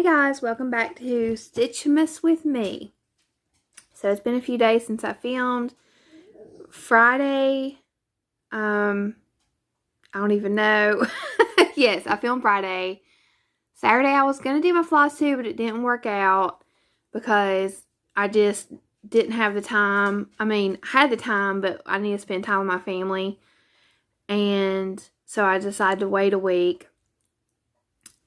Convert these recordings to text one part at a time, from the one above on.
Hey guys, welcome back to StitchMas With Me. So it's been a few days since I filmed. Friday, I don't even know. Yes, I filmed Friday. Saturday I was going to do my floss too, but it didn't work out because I just didn't have the time. I mean, I had the time, but I need to spend time with my family. And so I decided to wait a week.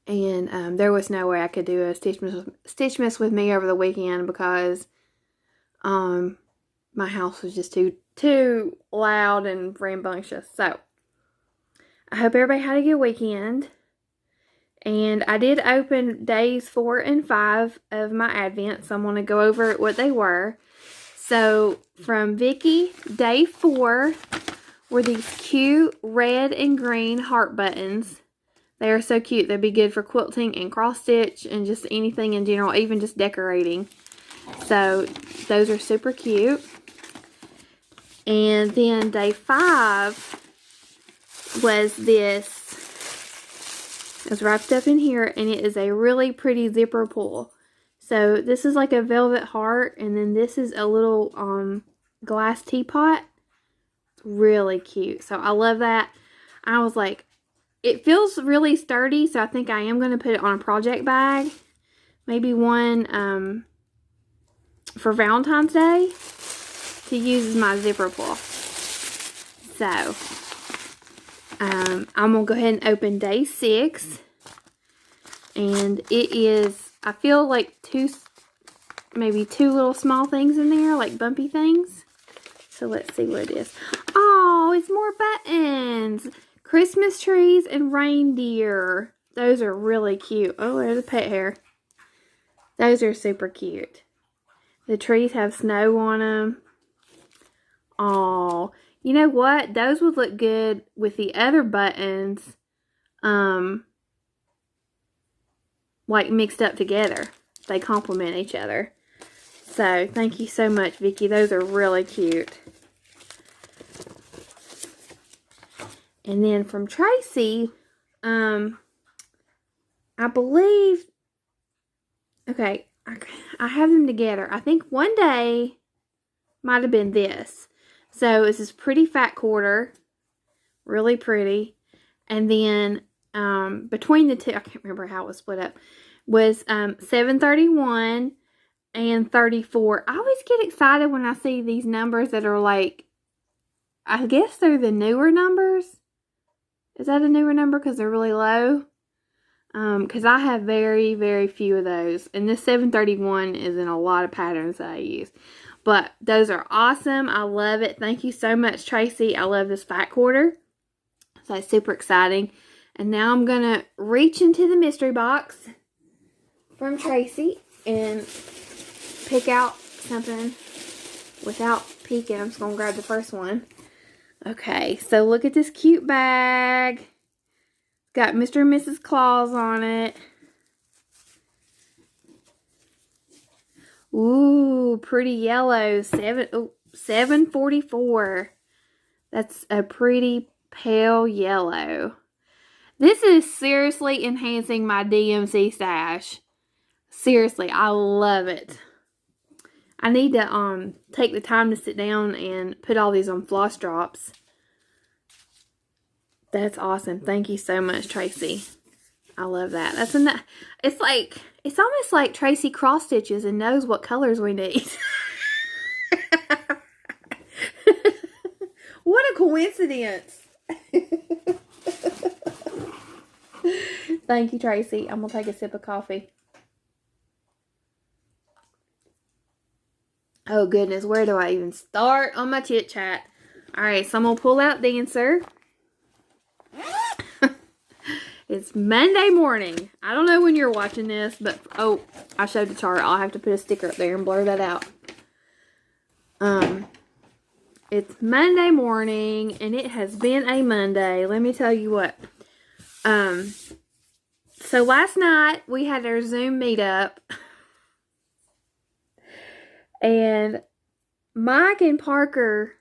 And there was no way I could do a StitchMas With Me over the weekend because my house was just too loud and rambunctious. So I hope everybody had a good weekend. And I did open days 4 and 5 of my Advent, so I'm going to go over what they were. So from Vicky, day 4 were these cute red and green heart buttons. They are so cute. They'd be good for quilting and cross stitch and just anything in general, even just decorating. So those are super cute. And then day 5 was this. It was wrapped up in here, and it is a really pretty zipper pull. So this is like a velvet heart, and then this is a little glass teapot. Really cute. So I love that. I was like, it feels really sturdy, so I think I am going to put it on a project bag. Maybe one for Valentine's Day to use as my zipper pull. So, I'm going to go ahead and open day 6. And it is, I feel like maybe two little small things in there, like bumpy things. So let's see what it is. Oh, it's more buttons. Christmas trees and reindeer. Those are really cute. Oh, there's a pet hair. Those are super cute. The trees have snow on them. Oh, you know what? Those would look good with the other buttons, like mixed up together. They complement each other. So, thank you so much, Vicky. Those are really cute. And then from Tracy, I believe, okay, I have them together. I think one day might have been this. So it's this pretty fat quarter, really pretty. And then between the two, I can't remember how it was split up, was 731 and 34. I always get excited when I see these numbers that are like, I guess they're the newer numbers. Is that a newer number because they're really low? Because I have very, very few of those. And this 731 is in a lot of patterns that I use. But those are awesome. I love it. Thank you so much, Tracy. I love this fat quarter. So it's super exciting. And now I'm going to reach into the mystery box from Tracy and pick out something without peeking. I'm just going to grab the first one. Okay, so look at this cute bag. Got Mr. and Mrs. Claus on it. Ooh, pretty yellow. 744. That's a pretty pale yellow. This is seriously enhancing my DMC stash. Seriously, I love it. I need to take the time to sit down and put all these on floss drops. That's awesome. Thank you so much, Tracy. I love that. That's enough. It's almost like Tracy cross stitches and knows what colors we need. What a coincidence. Thank you, Tracy. I'm going to take a sip of coffee. Oh, goodness. Where do I even start on my chit chat? Alright, so I'm going to pull out Dancer. It's Monday morning. I don't know when you're watching this, but, oh, I showed the chart. I'll have to put a sticker up there and blur that out. It's Monday morning, and it has been a Monday. Let me tell you what. So last night, we had our Zoom meetup. And Mike and Parker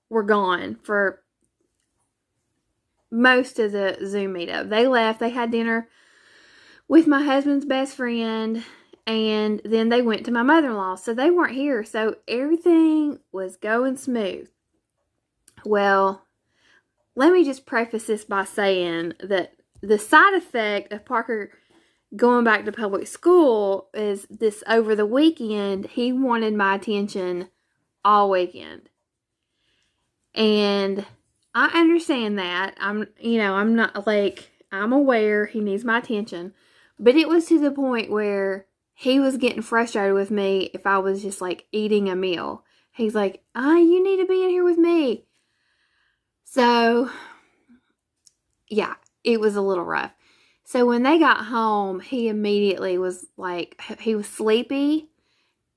were gone for most of the Zoom meetup. They left. They had dinner with my husband's best friend, and then they went to my mother-in-law, so they weren't here, so everything was going smooth. Well, let me just preface this by saying that the side effect of Parker going back to public school is this: over the weekend, he wanted my attention all weekend. And I understand that. I'm not like, I'm aware he needs my attention. But it was to the point where he was getting frustrated with me if I was just like eating a meal. He's like, you need to be in here with me. So, yeah, it was a little rough. So when they got home, he immediately was like, he was sleepy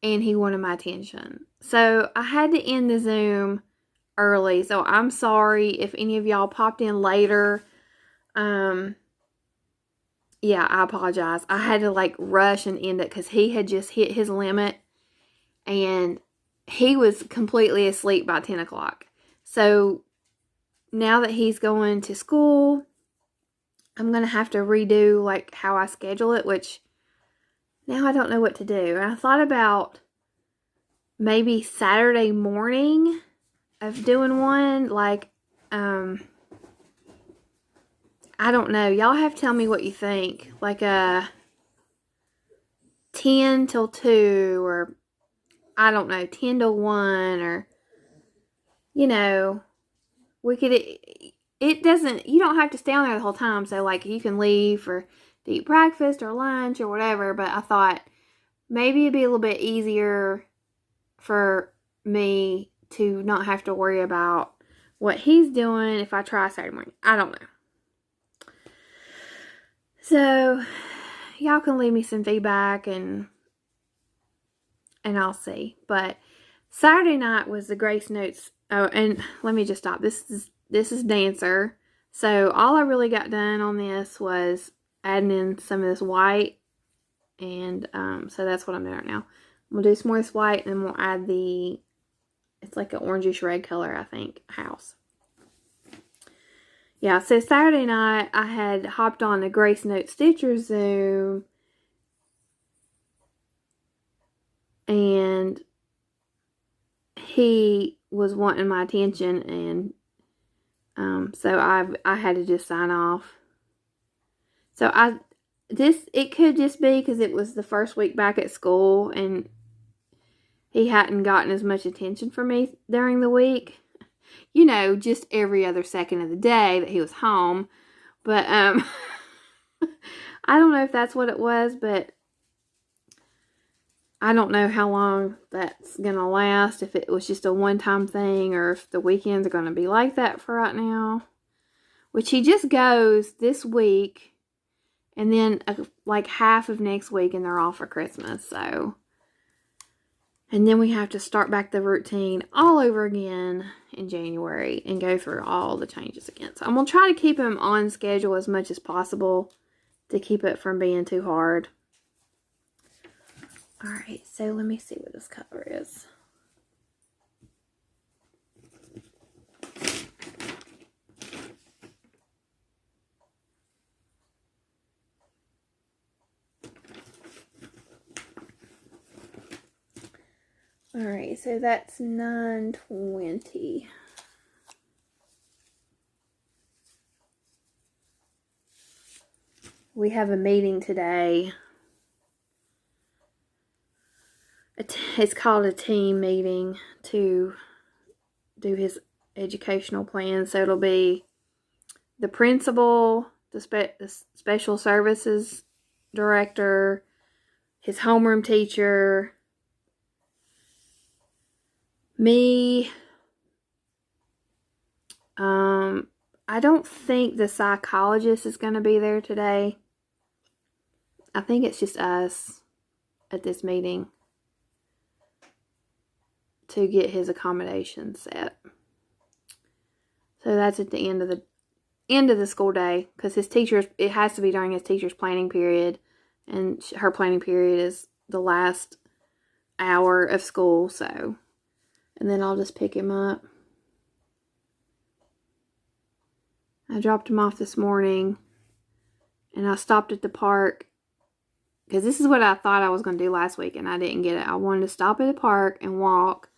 and he wanted my attention. So I had to end the Zoom early. So I'm sorry if any of y'all popped in later. Yeah, I apologize. I had to like rush and end it because he had just hit his limit and he was completely asleep by 10 o'clock. So now that he's going to school, I'm going to have to redo like how I schedule it, which now I don't know what to do. And I thought about maybe Saturday morning of doing one, like, I don't know. Y'all have to tell me what you think. Like a 10 till 2, or I don't know, 10 till 1, or, we could, it doesn't, you don't have to stay on there the whole time. So like you can leave to eat breakfast or lunch or whatever. But I thought maybe it'd be a little bit easier for me to not have to worry about what he's doing if I try Saturday morning. I don't know. So, y'all can leave me some feedback and I'll see. But Saturday night was the Grace Notes. Oh, and let me just stop. This is Dancer. So, all I really got done on this was adding in some of this white. And so that's what I'm doing right now. I'm going to do some more of this white, and then we'll add it's like an orangish red color, I think, house. Yeah, so Saturday night, I had hopped on the Grace Note Stitcher Zoom, and he was wanting my attention, and so I had to just sign off. So it could just be because it was the first week back at school, and he hadn't gotten as much attention from me during the week. Just every other second of the day that he was home. But, I don't know if that's what it was, but I don't know how long that's going to last. If it was just a one-time thing, or if the weekends are going to be like that for right now. Which he just goes this week, and then like half of next week, and they're off for Christmas, so. And then we have to start back the routine all over again in January and go through all the changes again. So I'm going to try to keep him on schedule as much as possible to keep it from being too hard. Alright, so let me see what this color is. Alright, so that's 920. We have a meeting today. It's called a team meeting to do his educational plan. So it'll be the principal, the special services director, his homeroom teacher, me. I don't think the psychologist is going to be there today. I think it's just us at this meeting to get his accommodation set. So that's at the end of the school day, because it has to be during his teacher's planning period, and her planning period is the last hour of school. So, and then I'll just pick him up. I dropped him off this morning, and I stopped at the park because this is what I thought I was going to do last week and I didn't get it. I wanted to stop at the park and walk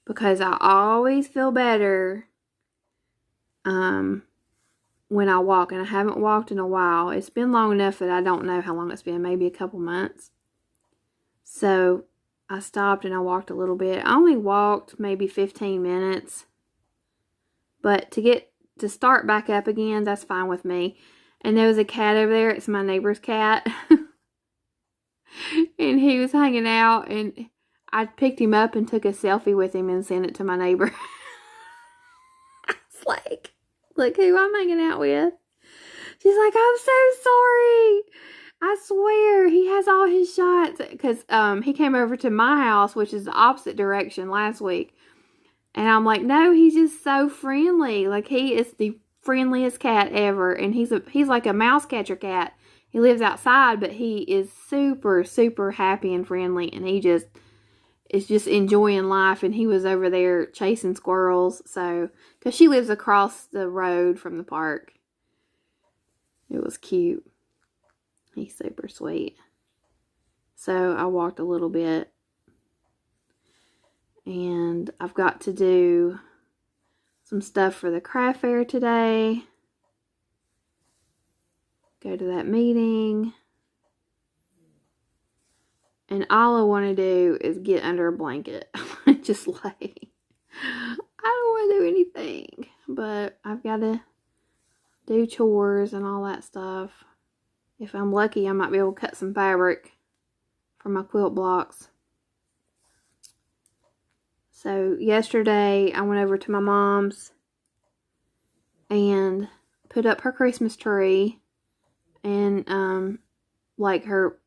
because I always feel better when I walk, and I haven't walked in a while. It's been long enough that I don't know how long it's been, maybe a couple months. So I stopped and I walked a little bit. I only walked maybe 15 minutes, but to start back up again, that's fine with me. And there was a cat over there. It's my neighbor's cat. And he was hanging out, and I picked him up and took a selfie with him and sent it to my neighbor. It's like, look who I'm hanging out with. She's like, I'm so sorry. I swear, he has all his shots. Because he came over to my house, which is the opposite direction, last week. And I'm like, no, he's just so friendly. Like, he is the friendliest cat ever. And he's like a mouse catcher cat. He lives outside, but he is super, super happy and friendly. And he just is just enjoying life. And he was over there chasing squirrels. So, because she lives across the road from the park. It was cute. He's super sweet. So, I walked a little bit. And I've got to do some stuff for the craft fair today. Go to that meeting. And all I want to do is get under a blanket. Just lay. I don't want to do anything. But I've got to do chores and all that stuff. If I'm lucky, I might be able to cut some fabric for my quilt blocks. So yesterday, I went over to my mom's and put up her Christmas tree. And like her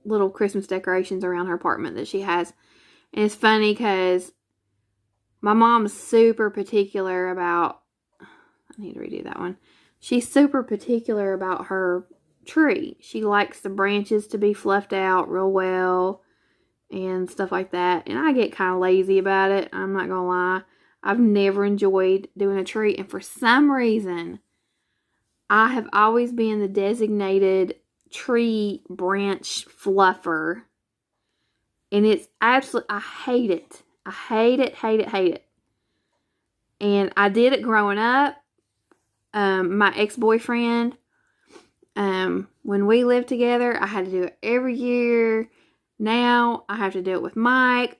little Christmas decorations around her apartment that she has. And it's funny because my mom's super particular about, I need to redo that one. She's super particular about her tree. She likes the branches to be fluffed out real well and stuff like that. And I get kind of lazy about it. I'm not going to lie. I've never enjoyed doing a tree. And for some reason, I have always been the designated tree branch fluffer. And it's absolutely, I hate it. I hate it, hate it, hate it. And I did it growing up. My ex-boyfriend, when we lived together, I had to do it every year. Now, I have to do it with Mike.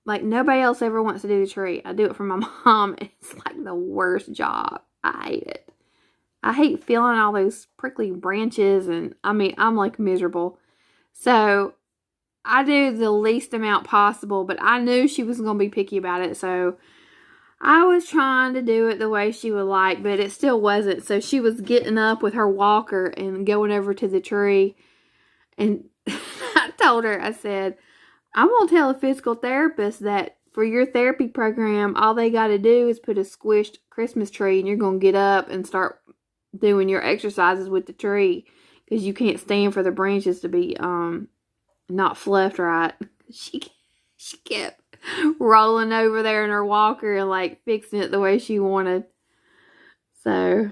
Like, nobody else ever wants to do the tree. I do it for my mom. It's like the worst job. I hate it. I hate feeling all those prickly branches, and I mean, I'm like miserable. So, I do the least amount possible, but I knew she was going to be picky about it, so I was trying to do it the way she would like, but it still wasn't. So, she was getting up with her walker and going over to the tree, and I told her, I said, I'm going to tell a physical therapist that for your therapy program, all they got to do is put a squished Christmas tree, and you're going to get up and start doing your exercises with the tree, because you can't stand for the branches to be not fluffed right. She kept rolling over there in her walker and like fixing it the way she wanted. So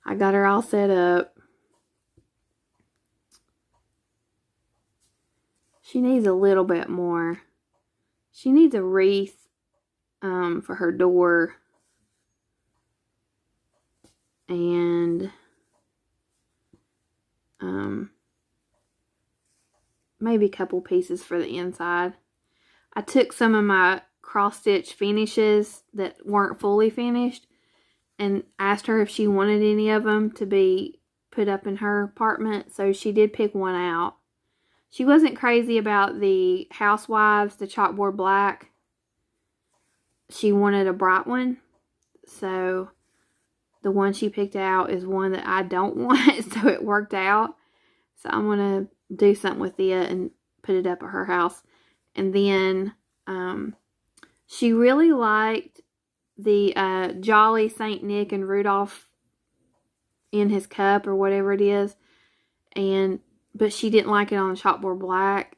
I got her all set up. She needs a little bit more. She needs a wreath for her door. And maybe a couple pieces for the inside. I took some of my cross-stitch finishes that weren't fully finished and asked her if she wanted any of them to be put up in her apartment. So she did pick one out. She wasn't crazy about the Housewives, the chalkboard black. She wanted a bright one. So the one she picked out is one that I don't want, so it worked out. So I'm going to do something with it and put it up at her house. And then she really liked the Jolly St. Nick and Rudolph in his cup or whatever it is. But she didn't like it on the chalkboard black.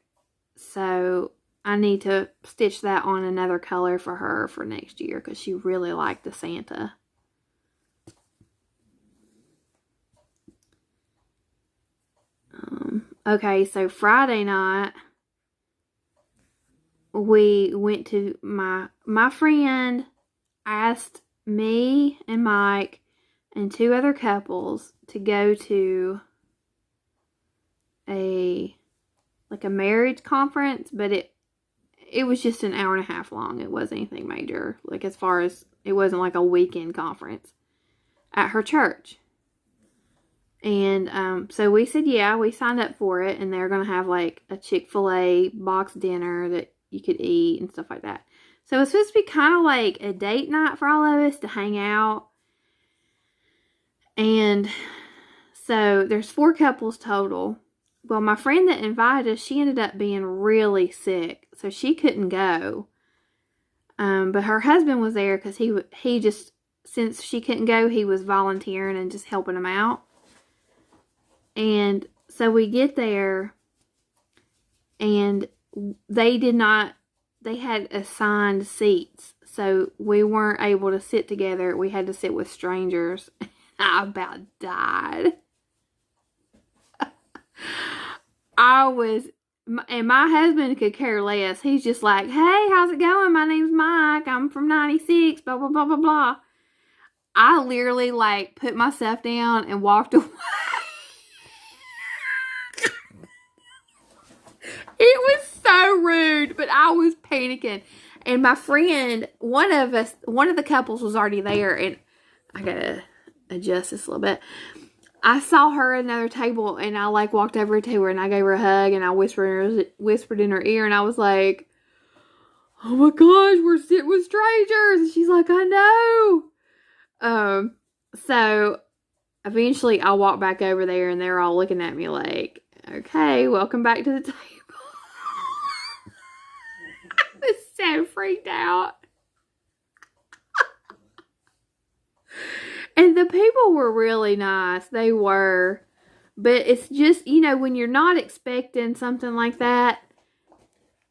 So I need to stitch that on another color for her for next year, because she really liked the Santa. Okay, so Friday night, we went to my friend asked me and Mike and two other couples to go to a marriage conference, but it was just an hour and a half long. It wasn't anything major. Like, as far as, it wasn't like a weekend conference at her church. And so we said, yeah, we signed up for it, and they're going to have like a Chick-fil-A box dinner that you could eat and stuff like that. So it's supposed to be kind of like a date night for all of us to hang out. And so there's 4 couples total. Well, my friend that invited us, she ended up being really sick, so she couldn't go. But her husband was there because he just, since she couldn't go, he was volunteering and just helping them out. And so we get there, and they had assigned seats. So we weren't able to sit together. We had to sit with strangers. I about died. And my husband could care less. He's just like, hey, how's it going? My name's Mike. I'm from 96, blah, blah, blah, blah, blah. I literally like put myself down and walked away. It was so rude, but I was panicking. And my friend, one of the couples was already there, and I gotta adjust this a little bit. I saw her at another table, and I like walked over to her, and I gave her a hug, and I whispered in her ear, and I was like, oh my gosh, we're sitting with strangers. And she's like, I know. So eventually I walked back over there, and they're all looking at me like, okay, welcome back to the table. I was so freaked out. And the people were really nice. They were. But it's just, when you're not expecting something like that,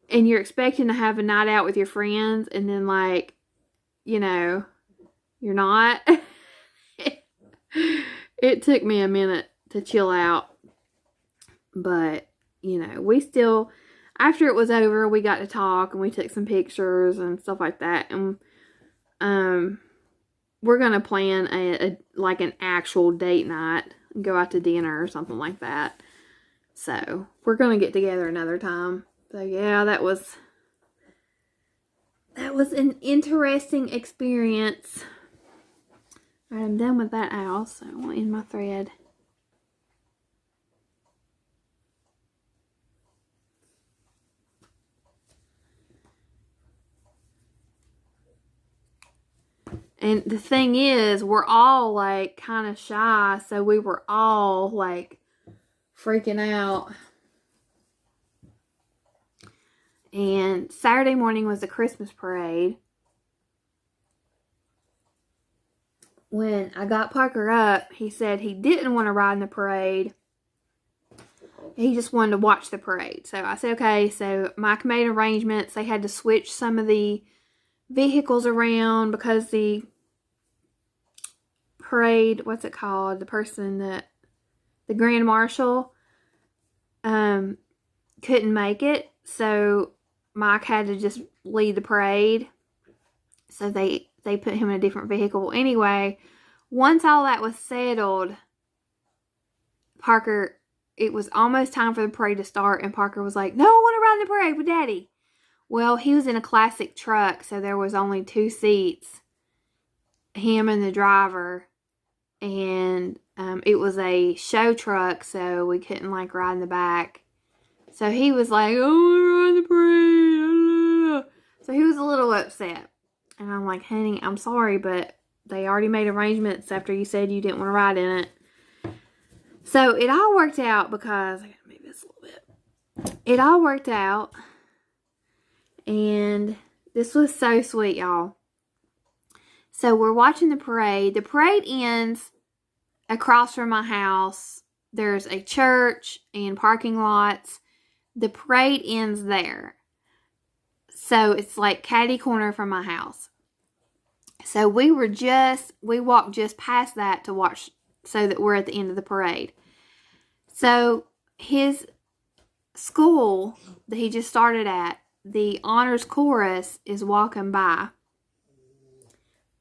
and you're expecting to have a night out with your friends, and then like, you're not. It took me a minute to chill out. But, we still, after it was over, we got to talk, and we took some pictures and stuff like that. And, we're going to plan an actual date night and go out to dinner or something like that. So, we're going to get together another time. So, yeah, that was an interesting experience. All right, I'm done with that owl, so I will end my thread. And the thing is, we're all like kind of shy, so we were all like freaking out. And Saturday morning was the Christmas parade. When I got Parker up, he said he didn't want to ride in the parade. He just wanted to watch the parade. So I said, okay. So Mike made arrangements. They had to switch some of the vehicles around because the parade, what's it called? The Grand Marshal, couldn't make it. So Mike had to just lead the parade. So they put him in a different vehicle. Anyway, once all that was settled, Parker, it was almost time for the parade to start, and Parker was like, no, I want to ride in the parade with Daddy. Well, he was in a classic truck, so there was only 2 seats, him and the driver, and it was a show truck, so we couldn't like ride in the back. So he was like, oh, I want to ride in the parade. So he was a little upset. And I'm like, honey, I'm sorry, but they already made arrangements after you said you didn't want to ride in it. So it all worked out because, I gotta move this a little bit. It all worked out. And this was so sweet, y'all. So we're watching the parade. The parade ends across from my house. There's a church and parking lots. The parade ends there. So it's like catty corner from my house. So we walked just past that to watch, so that we're at the end of the parade. So his school that he just started at, the honors chorus is walking by.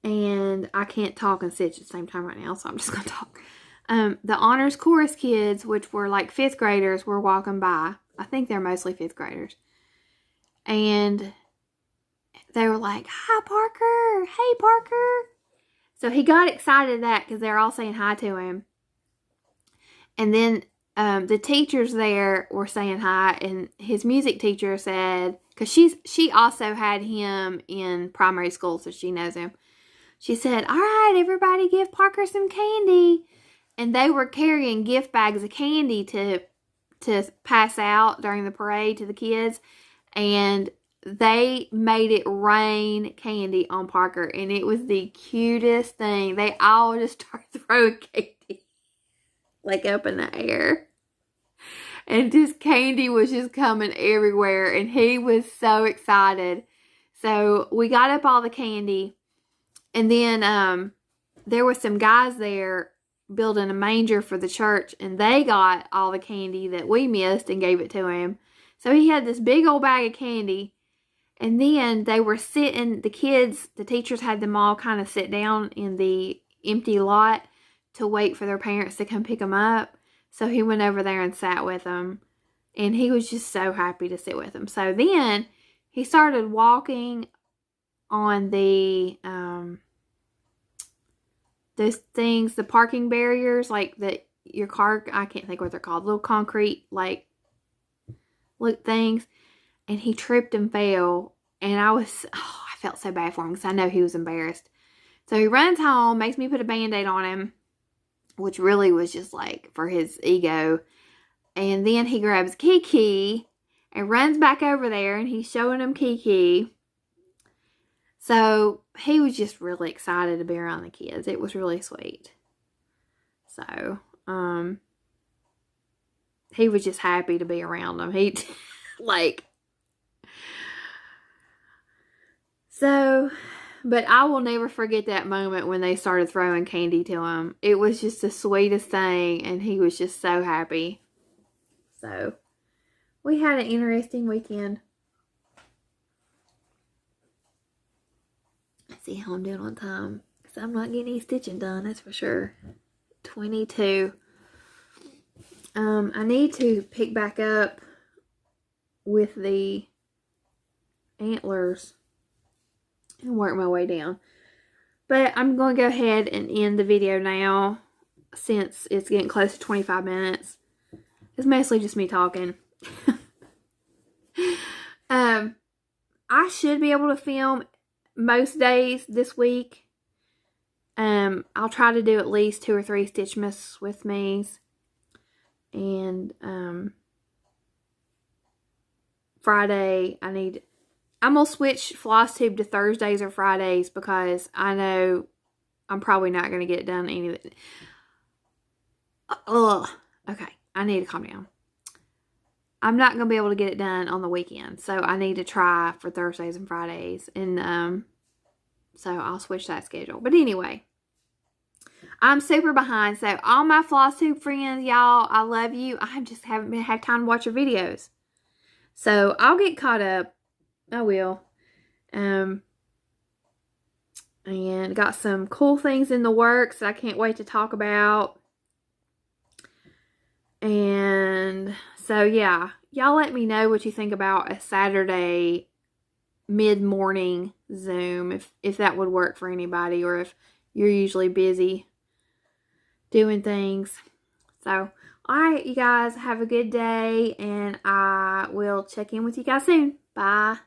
And I can't talk and stitch at the same time right now, so I'm just going to talk. The honors chorus kids, which were like 5th graders, were walking by. I think they're mostly 5th graders. And they were like, "Hi, Parker. Hey, Parker." So he got excited at that because they're all saying hi to him. And then the teachers there were saying hi, and his music teacher said, because she also had him in primary school, so she knows him. She said, "All right, everybody give Parker some candy." And they were carrying gift bags of candy to pass out during the parade to the kids. And they made it rain candy on Parker. And it was the cutest thing. They all just started throwing candy like up in the air. And just candy was just coming everywhere. And he was so excited. So we got up all the candy. And then there were some guys there building a manger for the church, and they got all the candy that we missed and gave it to him. So he had this big old bag of candy, and then they were sitting, the kids, the teachers had them all kind of sit down in the empty lot to wait for their parents to come pick them up. So he went over there and sat with them, and he was just so happy to sit with them. So then he started walking on the those things, the parking barriers, like that your car, I can't think what they're called, little concrete like look things, and he tripped and fell, and I felt so bad for him because I know he was embarrassed. So he runs home, makes me put a Band-Aid on him, which really was just like for his ego. And then he grabs Kiki and runs back over there, and he's showing him Kiki. So he was just really excited to be around the kids. It was really sweet. So, he was just happy to be around them. But I will never forget that moment when they started throwing candy to him. It was just the sweetest thing, and he was just so happy. So, we had an interesting weekend. Let's see how I'm doing on time, because I'm not getting any stitching done, that's for sure. 22. I need to pick back up with the antlers and work my way down. But I'm going to go ahead and end the video now, since it's getting close to 25 minutes. It's mostly just me talking. I should be able to film most days this week. I'll try to do at least 2 or 3 StitchMas With Me's. And Friday, I'm going to switch floss tube to Thursdays or Fridays, because I know I'm probably not going to get it done any of it. Okay, I need to calm down. I'm not going to be able to get it done on the weekend, so I need to try for Thursdays and Fridays. And so I'll switch that schedule. But anyway, I'm super behind. So all my floss tube friends, y'all, I love you. I just haven't had time to watch your videos. So I'll get caught up. I will. And got some cool things in the works that I can't wait to talk about. And so, yeah. Y'all let me know what you think about a Saturday mid-morning Zoom, if that would work for anybody, or if you're usually busy doing things. So, alright, you guys, have a good day, and I will check in with you guys soon. Bye.